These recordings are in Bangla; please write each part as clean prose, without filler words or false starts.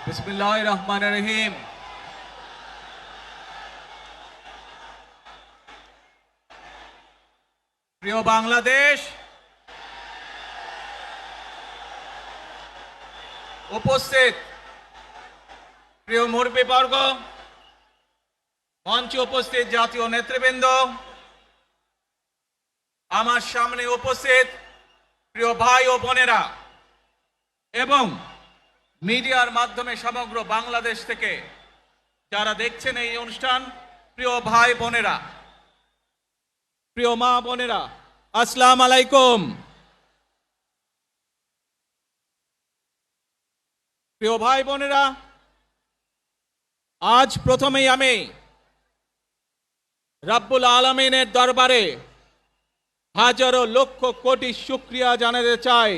বিসমিল্লাহির রহমানির রহিম। প্রিয় বাংলাদেশ, উপস্থিত প্রিয় মুরব্বীবর্গ, মঞ্চে উপস্থিত জাতীয় নেতৃবৃন্দ, আমার সামনে উপস্থিত প্রিয় ভাই ও বোনেরা এবং মিডিয়ার মাধ্যমে সমগ্র বাংলাদেশ থেকে যারা দেখছেন এই অনুষ্ঠান, প্রিয় ভাই বোনেরা, প্রিয় মা বোনেরা, আসসালামু আলাইকুম। প্রিয় ভাই বোনেরা, আজ প্রথমেই আমি রব্বুল আলামিনের দরবারে হাজারো লক্ষ কোটি শুকরিয়া জানাতে চাই।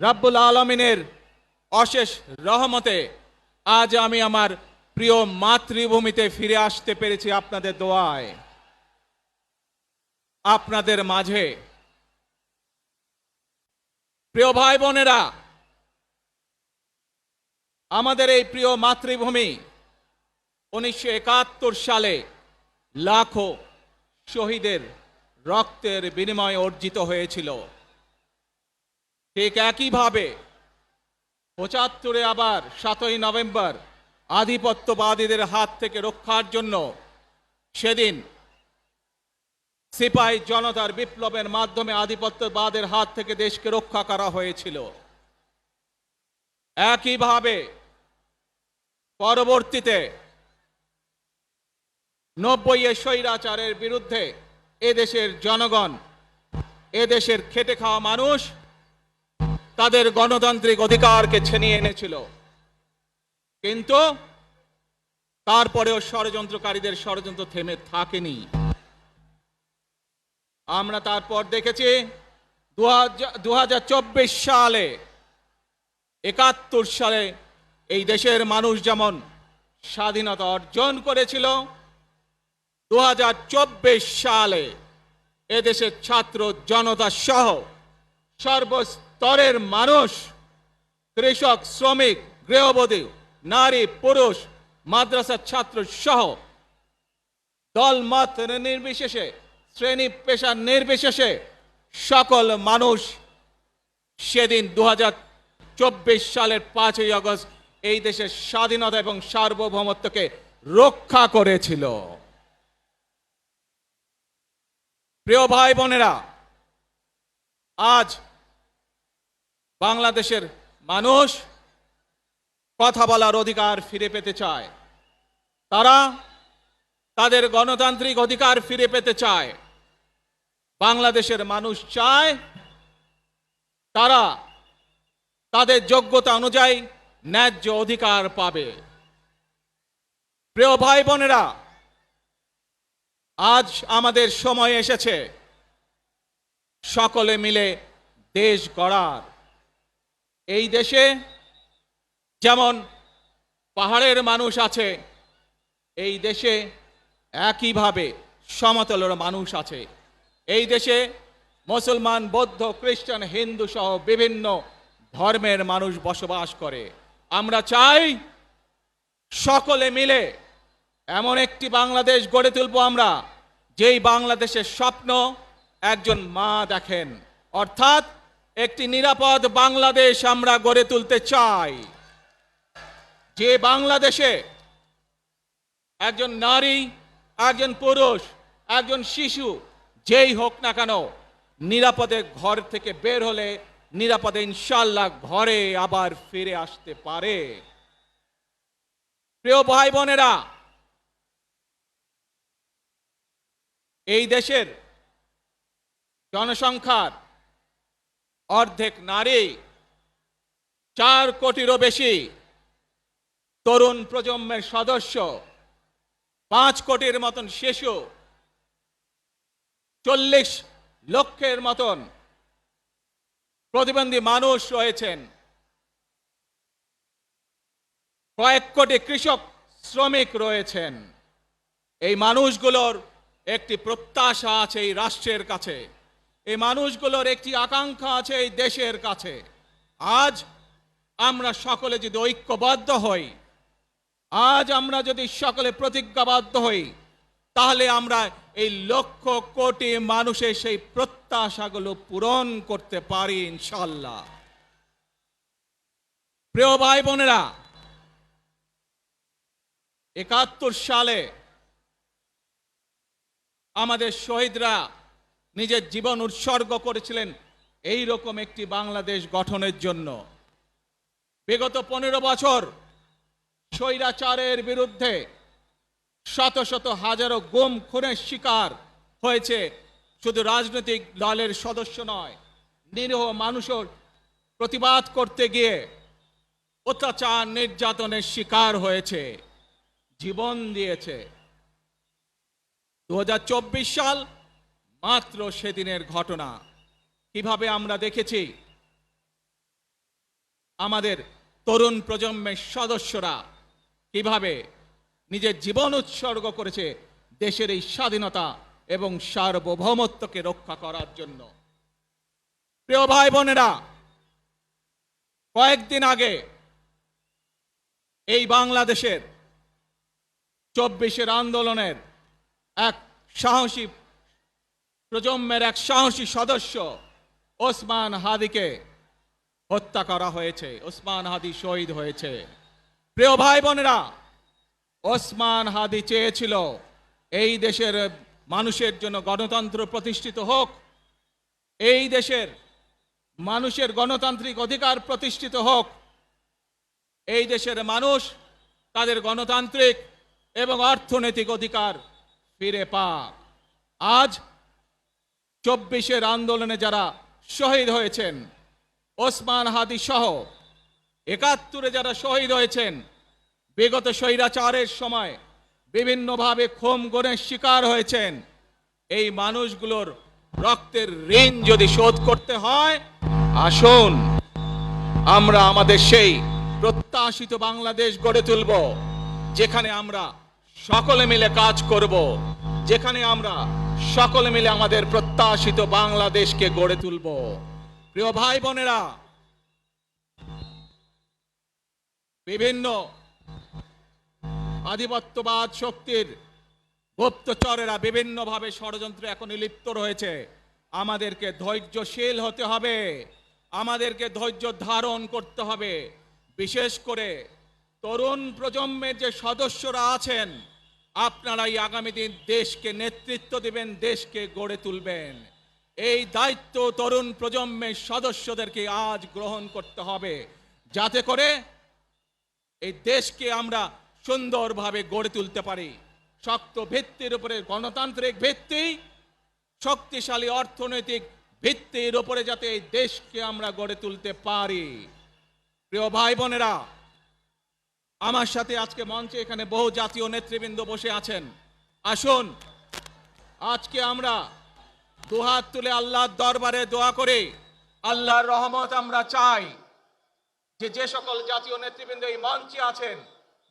রব্বুল আলামিনের অশেষ রহমতে আজ আমি আমার প্রিয় মাতৃভূমিতে ফিরে আসতে পেরেছি আপনাদের দোয়ায়, আপনাদের মাঝে। প্রিয় ভাই বোনেরা, আমাদের এই প্রিয় মাতৃভূমি 1971 সালে লাখো শহীদের রক্তের বিনিময়ে অর্জিত হয়েছিল। ঠিক একইভাবে 75-এ আবার 7ই নভেম্বর আধিপত্যবাদীদের হাত থেকে রক্ষার জন্য সেদিন সিপাহী জনতার বিপ্লবের মাধ্যমে আধিপত্যবাদের হাত থেকে দেশকে রক্ষা করা হয়েছিল। একইভাবে পরবর্তীতে 90-এ স্বৈরাচারের বিরুদ্ধে এদেশের জনগণ, এদেশের খেটে খাওয়া মানুষ তাদের গণতান্ত্রিক অধিকারকে ছিনিয়ে এনেছিল। কিন্তু তারপরেও ষড়যন্ত্রকারীদের ষড়যন্ত্র থেমে থাকেনি। আমরা তারপর দেখেছি 2024 সালে, 71 সালে এই দেশের মানুষ যেমন স্বাধীনতা অর্জন করেছিল, 2024 সালে এদেশের ছাত্র জনতা সহ সর্বস্তরের মানুষ, কৃষক, শ্রমিক, গৃহবধূ, নারী, পুরুষ, মাদ্রাসার ছাত্র সহ দলমত নির্বিশেষে, শ্রেণী পেশা নির্বিশেষে সকল মানুষ সেদিন 2024 সালের 5ই আগস্ট এই দেশের স্বাধীনতা এবং সার্বভৌমত্বকে রক্ষা করেছিল। প্রিয় ভাই বোনেরা, আজ বাংলাদেশের মানুষ কথা বলার অধিকার ফিরে পেতে চায়, তারা তাদের গণতান্ত্রিক অধিকার ফিরে পেতে চায়। বাংলাদেশের মানুষ চায় তারা তাদের যোগ্যতা অনুযায়ী ন্যায্য অধিকার পাবে। প্রিয় ভাই বোনেরা, আজ আমাদের সময় এসেছে সকলে মিলে দেশ গড়ার। এই দেশে যেমন পাহাড়ের মানুষ আছে, এই দেশে একইভাবে সমতলের মানুষ আছে। এই দেশে মুসলমান, বৌদ্ধ, খ্রিস্টান, হিন্দু সহ বিভিন্ন ধর্মের মানুষ বসবাস করে। আমরা চাই সকলে মিলে এমন একটি বাংলাদেশ গড়ে তুলব আমরা, যেই বাংলাদেশের স্বপ্ন একজন মা দেখেন, অর্থাৎ একটি নিরাপদ বাংলাদেশ আমরা গড়ে তুলতে চাই। যে বাংলাদেশে একজন নারী, একজন পুরুষ, একজন শিশু যেই হোক না কেন নিরাপদে ঘর থেকে বের হলে নিরাপদে ইনশাআল্লাহ ঘরে আবার ফিরে আসতে পারে। প্রিয় ভাই বোনেরা, এই দেশের জনসংখ্যার অর্ধেক নারী, 4 কোটিরও বেশি তরুণ প্রজন্মের সদস্য, 5 কোটির মতন শিশু, 40 লক্ষের মতন প্রতিবন্ধী মানুষ রয়েছেন, কয়েক কোটি কৃষক, শ্রমিক রয়েছেন। এই মানুষগুলোর একটি প্রত্যাশা আছে এই রাষ্ট্রের কাছে, এই মানুষগুলোর একটি আকাঙ্ক্ষা আছে এই দেশের কাছে। আজ আমরা সকলে যদি ঐক্যবদ্ধ হই, আজ আমরা যদি সকলে প্রতিজ্ঞাবদ্ধ হই, তাহলে আমরা এই লক্ষ কোটি মানুষের সেই প্রত্যাশাগুলো পূরণ করতে পারি ইনশাআল্লাহ। প্রিয় ভাই বোনেরা, ৭১ সালে আমাদের শহীদরা নিজের জীবন উৎসর্গ করেছিলেন এই রকম একটি বাংলাদেশ গঠনের জন্য। বিগত 15 বছর স্বৈরাচারের বিরুদ্ধে শত শত হাজারো গুম খুনের শিকার হয়েছে শুধু রাজনৈতিক দলের সদস্য নয়, নিরীহ মানুষের প্রতিবাদ করতে গিয়ে অত্যাচার নির্যাতনের শিকার হয়েছে, জীবন দিয়েছে। 2024 সাল মাত্র সেদিনের ঘটনা। কিভাবে আমরা দেখেছি আমাদের তরুণ প্রজন্মের সদস্যরা কিভাবে নিজের জীবন উৎসর্গ করেছে দেশের এই স্বাধীনতা এবং সার্বভৌমত্বকে রক্ষা করার জন্য। প্রিয় ভাই বোনেরা, কয়েকদিন আগে এই বাংলাদেশের 24-এর আন্দোলনের এক সাহসী প্রজন্মের এক সাহসী সদস্য ওসমান হাদিকে হত্যা করা হয়েছে। ওসমান হাদি শহীদ হয়েছে। প্রিয় ভাই বোনেরা, ওসমান হাদি চেয়েছিল এই দেশের মানুষের জন্য গণতন্ত্র প্রতিষ্ঠিত হোক, এই দেশের মানুষের গণতান্ত্রিক অধিকার প্রতিষ্ঠিত হোক, এই দেশের মানুষ তাদের গণতান্ত্রিক এবং অর্থনৈতিক অধিকার ফিরে পাক। আজ 24-এর আন্দোলনে যারা শহীদ হয়েছেন, ওসমান হাদি সহ ৭১-এ যারা শহীদ হয়েছেন, বিগত স্বৈরাচারের সময় বিভিন্নভাবে খুন গুমের শিকার হয়েছেন, এই মানুষগুলোর রক্তের ঋণ যদি শোধ করতে হয়, আসুন আমরা আমাদের সেই প্রত্যাশিত বাংলাদেশ গড়ে তুলব, যেখানে আমরা সকলে মিলে কাজ করব, যেখানে আমরা সকলে মিলে আমাদের প্রত্যাশিত বাংলাদেশকে গড়ে তুলব। প্রিয় ভাই বোনেরা, বিভিন্ন আধিপত্যবাদ শক্তির গুপ্তচরেরা বিভিন্নভাবে ষড়যন্ত্রে এখন লিপ্ত রয়েছে। আমাদেরকে ধৈর্যশীল হতে হবে, আমাদেরকে ধৈর্য ধারণ করতে হবে। বিশেষ করে তরুণ প্রজন্মের যে সদস্যরা আছেন, আপনারাই আগামী দিন দেশকে নেতৃত্ব দিবেন, দেশকে গড়ে তুলবেন। এই দায়িত্ব তরুণ প্রজন্মের সদস্যদেরকে আজ গ্রহণ করতে হবে, যাতে করে এই দেশকে আমরা সুন্দরভাবে গড়ে তুলতে পারি। শক্ত ভিত্তির উপরে গণতান্ত্রিক ভিত্তি, শক্তিশালী অর্থনৈতিক ভিত্তির উপরে যাতে এই দেশকে আমরা গড়ে তুলতে পারি। প্রিয় ভাই বোনেরা, আমার সাথে আজকে মঞ্চে এখানে বহু জাতীয় নেতৃবৃন্দ বসে আছেন। আসুন আজকে আমরা দুহাত তুলে আল্লাহর দরবারে দোয়া করি, আল্লাহর রহমত আমরা চাই। যে সকল জাতীয় নেতৃবৃন্দ এই মঞ্চে আছেন,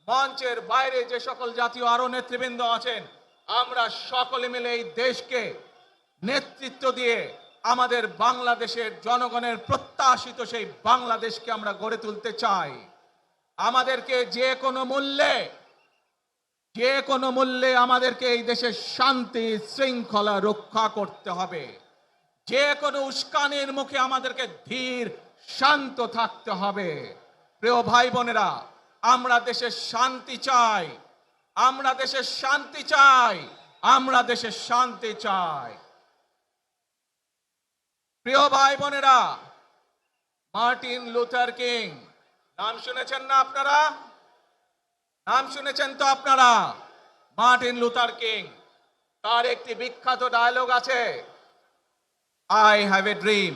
মঞ্চের বাইরে যে সকল জাতীয় আরো নেতৃবৃন্দ আছেন, আমরা সকলে মিলে এই দেশকে নেতৃত্ব দিয়ে আমাদের বাংলাদেশের জনগণের প্রত্যাশিত সেই বাংলাদেশকে আমরা গড়ে তুলতে চাই। আমাদেরকে যে কোনো মূল্যে আমাদেরকে এই দেশের শান্তি শৃঙ্খলা রক্ষা করতে হবে। যে কোনো উস্কানির মুখে আমাদেরকে ধীর শান্ত থাকতে হবে। প্রিয় ভাই বোনেরা, আমরা দেশের শান্তি চাই, আমরা দেশের শান্তি চাই, আমরা দেশের শান্তি চাই। প্রিয় ভাই বোনেরা, মার্টিন লুথার কিং নাম শুনেছেন না আপনারা? নাম শুনেছেন তো আপনারা? মার্টিন লুথার কিং, তার একটি বিখ্যাত ডায়লগ আছে, আই হ্যাভ এ ড্রিম।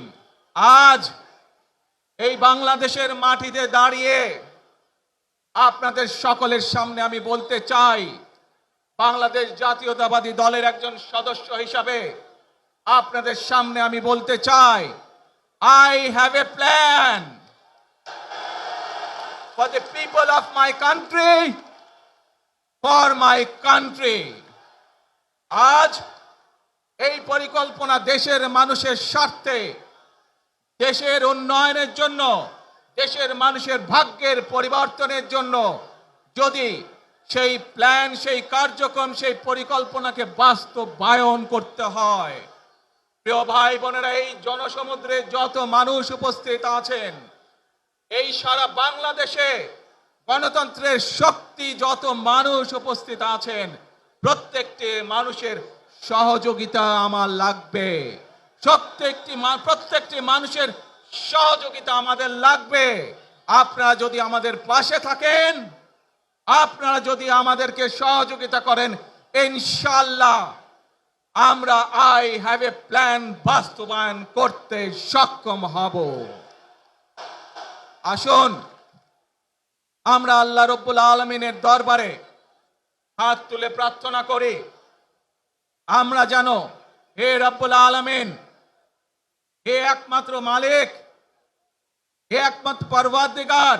আজ এই বাংলাদেশের মাটিতে দাঁড়িয়ে আপনাদের সকলের সামনে আমি বলতে চাই, বাংলাদেশ জাতীয়তাবাদী দলের একজন সদস্য হিসাবে আপনাদের সামনে আমি বলতে চাই, I have a plan for the people of my country, for my country. আজ এই পরিকল্পনা দেশের মানুষের স্বার্থে, দেশের উন্নয়নের জন্য, দেশের মানুষের ভাগ্যের পরিবর্তনের জন্য যদি সেই প্ল্যান, সেই কার্যক্রম, সেই পরিকল্পনাকে বাস্তবায়ন করতে হয়, প্রিয় ভাই বোনেরা, এই জনসমুদ্রে যত মানুষ উপস্থিত আছেন, এই সারা বাংলাদেশে গণতন্ত্রের শক্তি যত মানুষ উপস্থিত আছেন, প্রত্যেকটি মানুষের সহযোগিতা আমার লাগবে। প্রত্যেকটি মানুষের সহযোগিতা আমাদের লাগবে। আপনারা যদি আমাদের পাশে থাকেন, আপনারা যদি আমাদেরকে সহযোগিতা করেন, ইনশাআল্লাহ আমরা আই হ্যাভ এ প্ল্যান বাস্তবায়ন করতে সক্ষম হব। আসুন আমরা আল্লাহ রব্বুল আলামিনের দরবারে হাত তুলে প্রার্থনা করি, আমরা জানো হে রব্বুল আলামিন, হে একমাত্র মালিক, হে একমাত্র পরওয়ারদিগার,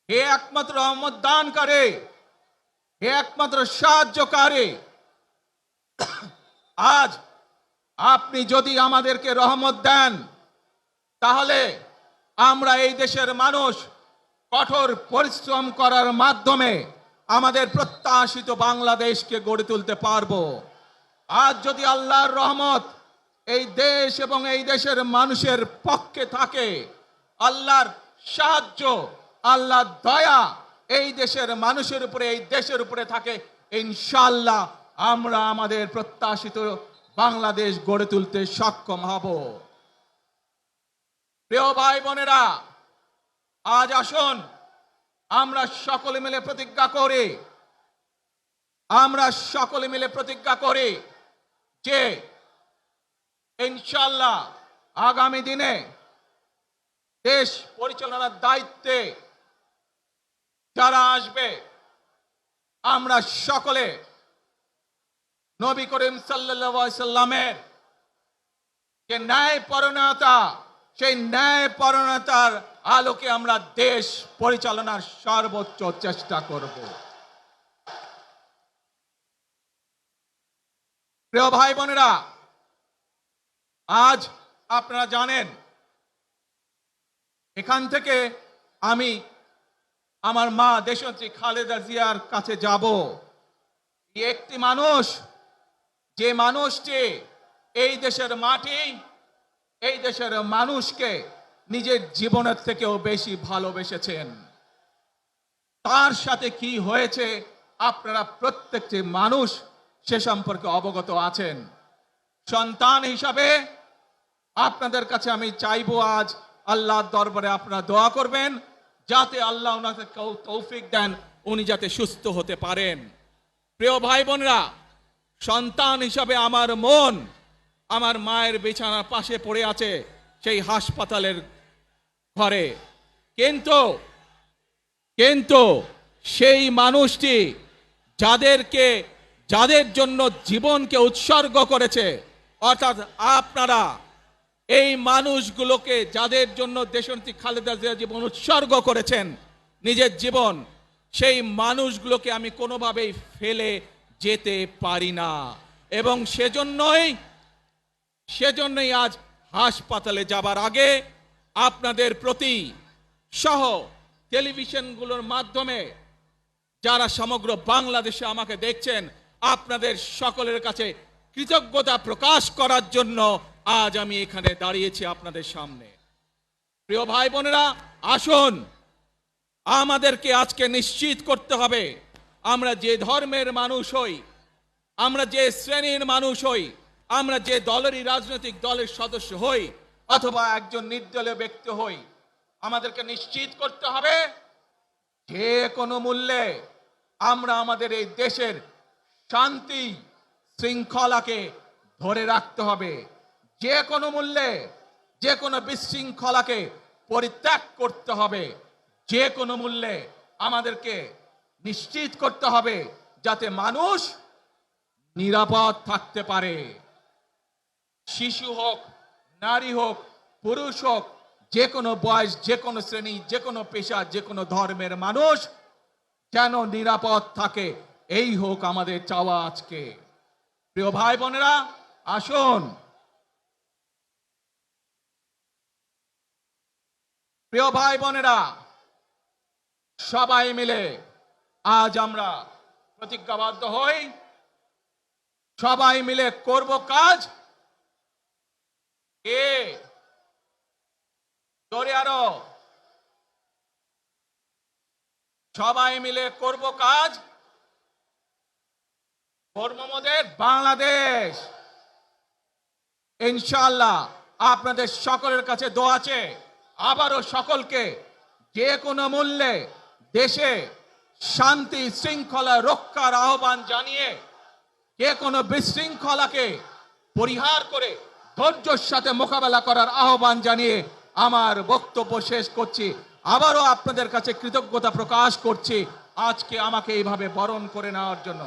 হে একমাত্র রহমত দানকারী, হে একমাত্র সাহায্যকারী, আজ আপনি যদি আমাদেরকে রহমত দেন, তাহলে আমরা এই দেশের মানুষ কঠোর পরিশ্রম করার মাধ্যমে আমাদের প্রত্যাশিত বাংলাদেশকে গড়ে তুলতে পারবো। আজ যদি আল্লাহর রহমত এই দেশ এবং এই দেশের মানুষের পক্ষে থাকে, আল্লাহর সাহায্য, আল্লাহর দয়া এই দেশের মানুষের উপরে, এই দেশের উপরে থাকে, ইনশাআল্লাহ আমরা আমাদের প্রত্যাশিত বাংলাদেশ গড়ে তুলতে সক্ষম হব। প্রিয় ভাই বোনেরা, আজ আসুন আমরা সকলে মিলে প্রতিজ্ঞা করি, আমরা সকলে মিলে প্রতিজ্ঞা করি যে ইনশাআল্লাহ আগামী দিনে দেশ পরিচালনার দায়িত্বে যারা আসবে, আমরা সকলে নবী করিম সাল্লাল্লাহু আলাইহি সাল্লামের যে ন্যায়পরায়ণতা, সেই ন্যায়পরায়ণতার আলোকে আমরা দেশ পরিচালনার সর্বোচ্চ চেষ্টা করব। প্রিয় ভাই বোনেরা, আজ আপনারা জানেন এখান থেকে আমি আমার মা দেশনেত্রী খালেদা জিয়ার কাছে যাব। একটি মানুষ, যে মানুষটি এই দেশের মাটি, এই দেশের মানুষকে নিজের জীবনের থেকেও বেশি ভালোবেসেছেন, তার সাথে কি হয়েছে আপনারা প্রত্যেকটি মানুষ সে সম্পর্কে অবগত আছেন। সন্তান হিসাবে আপনাদের কাছে আমি চাইবো, আজ আল্লাহর দরবারে আপনারা দোয়া করবেন যাতে আল্লাহ ওনাকে তৌফিক দেন, উনি যাতে সুস্থ হতে পারেন। প্রিয় ভাই বোনেরা, সন্তান হিসাবে আমার মন আমার মায়ের বিছানার পাশে পড়ে আছে সেই হাসপাতালের ঘরে, কিন্তু সেই মানুষটি যাদের জন্য জীবনকে উৎসর্গ করেছে, অর্থাৎ আপনারা এই মানুষগুলোকে, যাদের জন্য দেশনেত্রী খালেদা জিয়া জীবন উৎসর্গ করেছেন, নিজের জীবন, সেই মানুষগুলোকে আমি কোনোভাবেই ফেলে যেতে পারি না। এবং সেজন্যই আজ হাসপাতালে যাবার আগে আপনাদের প্রতি সহ টেলিভিশনগুলোর মাধ্যমে যারা সমগ্র বাংলাদেশে আমাকে দেখছেন, আপনাদের সকলের কাছে কৃতজ্ঞতা প্রকাশ করার জন্য আজ আমি এখানে দাঁড়িয়েছি আপনাদের সামনে। প্রিয় ভাই বোনেরা, আসুন আমাদেরকে আজকে নিশ্চিত করতে হবে, আমরা যে ধর্মের মানুষ হই, আমরা যে শ্রেণীর মানুষ হই, আমরা যে দলেরই রাজনৈতিক দলের সদস্য হই অথবা একজন নির্দলীয় ব্যক্তি হই, আমাদেরকে নিশ্চিত করতে হবে যে কোনো মূল্যে আমরা আমাদের এই দেশের শান্তি শৃঙ্খলাকে ধরে রাখতে হবে। যে কোনো মূল্যে যে কোনো বিশৃঙ্খলাকে পরিত্যাগ করতে হবে। যে কোনো মূল্যে আমাদেরকে নিশ্চিত করতে হবে যাতে মানুষ নিরাপদ থাকতে পারে। শিশু হোক, নারী হোক, পুরুষ হোক, যে কোনো বয়স, যে কোনো শ্রেণী, যে কোনো পেশা, যে কোনো ধর্মের মানুষ যেন নিরাপদ থাকে, এই হোক আমাদের চাওয়া আজকে। প্রিয় ভাই বোনেরা, আসুন প্রিয় ভাই বোনেরা, সবাই মিলে আজ আমরা প্রতিজ্ঞাবদ্ধ হই, সবাই মিলে করব কাজ। জোরে আরো, সবাই মিলে করব কাজ, করব মোদের বাংলাদেশ। ইনশাআল্লাহ আপনাদের সকলের কাছে দোয়া আছে, আবারও সকলকে যে কোনো মূল্যে দেশে শান্তি শৃঙ্খলা রক্ষার আহ্বান জানিয়ে যে কোনো বিশৃঙ্খলাকে পরিহার করে ধৈর্যের সাথে মোকাবেলা করার আহ্বান জানিয়ে আমার বক্তব্য শেষ করছি। আবারও আপনাদের কাছে কৃতজ্ঞতা প্রকাশ করছি আজকে আমাকে এইভাবে বরণ করে নেওয়ার জন্য।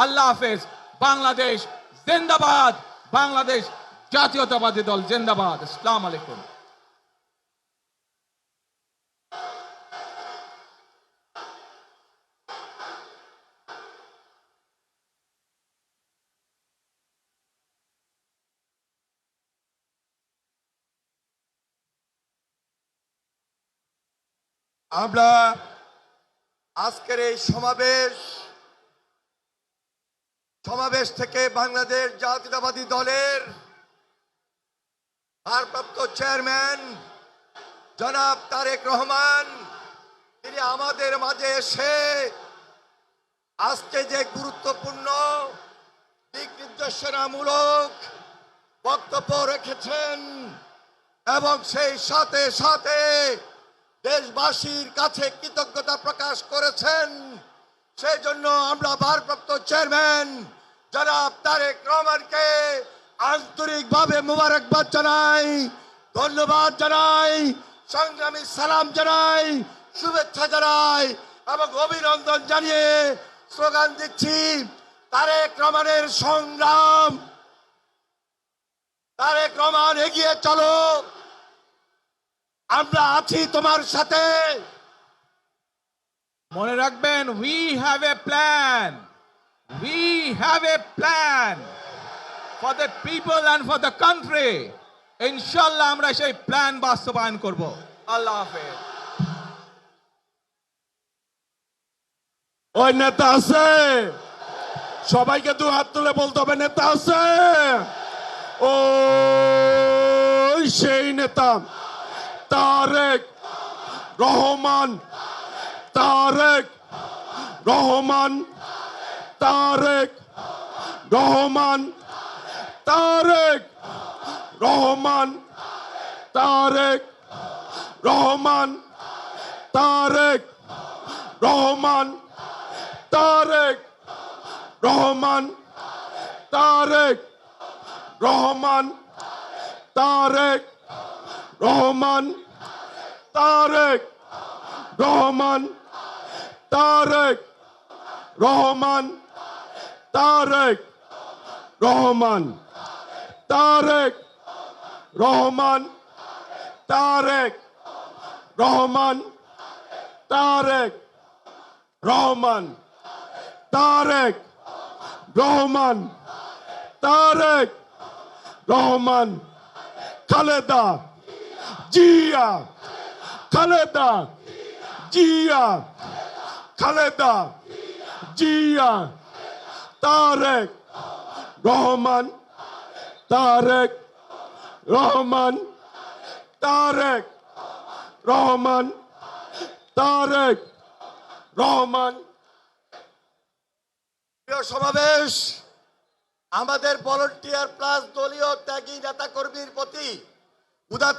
আল্লাহ হাফেজ। বাংলাদেশ জিন্দাবাদ, বাংলাদেশ জাতীয়তাবাদী দল জিন্দাবাদ। আসসালামু আলাইকুম। আমরা আজকের এই সমাবেশ থেকে বাংলাদেশ জাতীয়তাবাদী দলের ভারপ্রাপ্ত চেয়ারম্যান জনাব তারেক রহমান তিনি আমাদের মাঝে এসে আজকে যে গুরুত্বপূর্ণ দিক নির্দেশনামূলক বক্তব্য রেখেছেন এবং সেই সাথে সাথে দেশবাসীর কাছে কৃতজ্ঞতা প্রকাশ করেছেন, সেই জন্য আমরা ভারপ্রাপ্ত চেয়ারম্যান জনাব তারেক রহমানকে আন্তরিকভাবে মোবারকবাদ জানাই, ধন্যবাদ জানাই, সংগ্রামী সালাম জানাই, শুভেচ্ছা জানাই এবং অভিনন্দন জানিয়ে স্লোগান দিচ্ছি, তারেক রহমানের সংগ্রাম, তারেক রহমান এগিয়ে চলো, আমরা আছি তোমার সাথে। মনে রাখবেন, we have a plan, we have a plan for the people and for the country. ইনশাল্লাহ আমরা সেই প্ল্যান বাস্তবায়ন করব। আল্লাহ হাফেজ। ওই নেতা আছে, সবাইকে দু হাত তুলে বলতে হবে নেতা আছে। ও সেই নেতা তারেক রহমান, তারেক রহমান, তারেক রহমান, তারেক রহমান, তারেক রহমান, তারেক রহমান, তারেক রহমান, তারেক রহমান, তারেক রহমান, তারেক রহমান, তারেক রহমান, তারেক রহমান, তারেক রহমান, তারেক রহমান, তারেক রহমান, তারেক রহমান, তারেক রহমান, খালেদা জিয়া, খালেদা জিয়া, খালেদা জিয়া, তারেক রহমান, তারেক রহমান, তারেক রহমান, তারেক রহমান। প্রিয় সমাবেশ, আমাদের ভলান্টিয়ার প্লাস দলীয় ত্যাগী নেতা কর্মীর প্রতি উদাত্ত